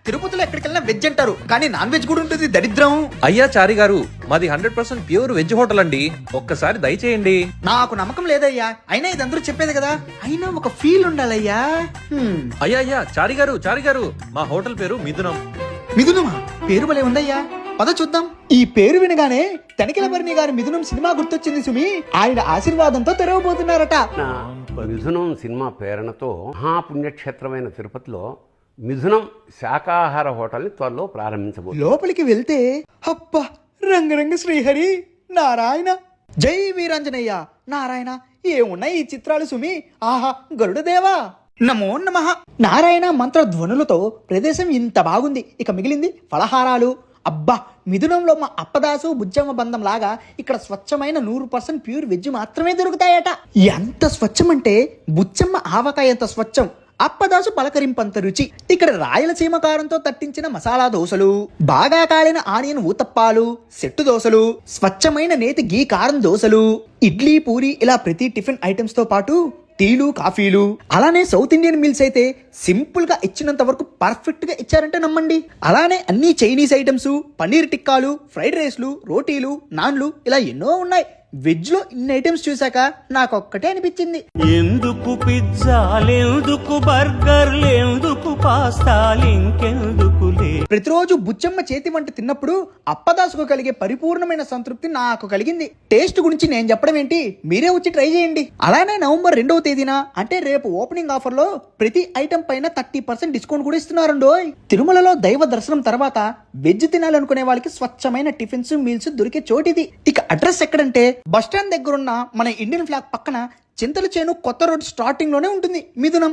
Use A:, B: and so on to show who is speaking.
A: తిరుపతిలో ఎక్కడికెళ్ళినా వెజ్ అంటారు, కానీ నాన్ వెజ్ కూడా ఉంటుంది. దరిద్రం.
B: అయ్యా చారి గారు, మాది 100% ప్యూర్ వెజ్ హోటల్ అండి. ఒక్కసారి దయచేయండి.
A: నాకు నమ్మకం లేదయ్యా. అయినా ఇది అందరూ చెప్పేది కదా. అయినా ఒక ఫీల్ ఉండాలయ్యా.
B: అయ్యా చారి గారు, మా హోటల్ పేరు మిథునం.
A: మిథునమా? పేరు భలే ఉందయ్యా. పద చూద్దాం. ఈ పేరు వినగానే తనికెలబర్ని గారి మిథునం సినిమా గుర్తొచ్చింది సుమి. ఆయన ఆశీర్వాదంతో తెరవబోతున్నారట.
C: మిథునం సినిమా ప్రేరణతో మహాపుణ్యక్షేత్రమైన తిరుపతిలో మిథునం శాకాహార హోటల్ని త్వరలో ప్రారంభించబోతుంది.
A: లోపలికి వెళ్తే అబ్బా, రంగరంగ శ్రీహరి, నారాయణ, జై వీరాంజనేయ, నారాయణ, ఏమున్నాయి ఈ చిత్రాలు సుమి. ఆహా, గరుడదేవా, నమో నమః. నారాయణ మంత్ర ధ్వనులతో ప్రదేశం ఇంత బాగుంది. ఇక మిగిలింది ఫలహారాలు. అబ్బా, మిథునంలో మా అప్పదాసు బుజ్జమ్మ బంధం లాగా ఇక్కడ స్వచ్ఛమైన 100% ప్యూర్ వెజ్ మాత్రమే దొరుకుతాయట. ఎంత స్వచ్ఛం అంటే బుజ్జమ్మ ఆవకాయ ఎంత స్వచ్ఛం, అప్పదాసు పలకరింపంత రుచి. ఇక్కడ రాయలసీమ కారంతో తట్టించిన మసాలా దోశలు, బాగా కాలిన ఆనియన్ ఊతప్పాలు, సెట్టు దోశలు, స్వచ్ఛమైన నేతి గీ కారం దోశలు, ఇడ్లీ పూరి, ఇలా ప్రతి టిఫిన్ ఐటమ్స్ తో పాటు టీలు కాఫీలు. అలానే సౌత్ ఇండియన్ మీల్స్ అయితే సింపుల్ గా ఇచ్చినంత వరకు పర్ఫెక్ట్ గా ఇచ్చారంటే నమ్మండి. అలానే అన్ని చైనీస్ ఐటమ్స్, పన్నీర్ టిక్కాలు, ఫ్రైడ్ రైస్లు, రోటీలు, నాన్లు, ఇలా ఎన్నో ఉన్నాయి. వెజ్ లో ఇన్ని ఐటమ్స్ చూసాక నాకొక్కటే అనిపించింది,
D: ఎందుకు పిజ్జాలెందుకు బర్గర్లెందుకు పాస్తాలింకెందుకులే.
A: ప్రతిరోజు బుచ్చమ్మ చేతి వంట తిన్నప్పుడు అప్పదాసుకు కలిగే పరిపూర్ణమైన సంతృప్తి నాకు కలిగింది. టేస్ట్ గురించి నేను చెప్పడం ఏంటి, మీరే వచ్చి ట్రై చేయండి. అలానే నవంబర్ 2వ తేదీన అంటే రేపు ఓపెనింగ్ ఆఫర్ లో ప్రతి ఐటమ్ పైన 30% డిస్కౌంట్ కూడా ఇస్తున్నారండోయ్. తిరుమలలో దైవ దర్శనం తర్వాత వెజ్ తినాలనుకునే వాళ్ళకి స్వచ్ఛమైన టిఫిన్స్, మీల్స్ దొరికే చోటిది. ఇక అడ్రస్ ఎక్కడంటే బస్టాండ్ దగ్గరున్న మన ఇండియన్ ఫ్లాగ్ పక్కన చింతల చేను కొత్త రోడ్ స్టార్టింగ్ లోనే ఉంటుంది మిథునం.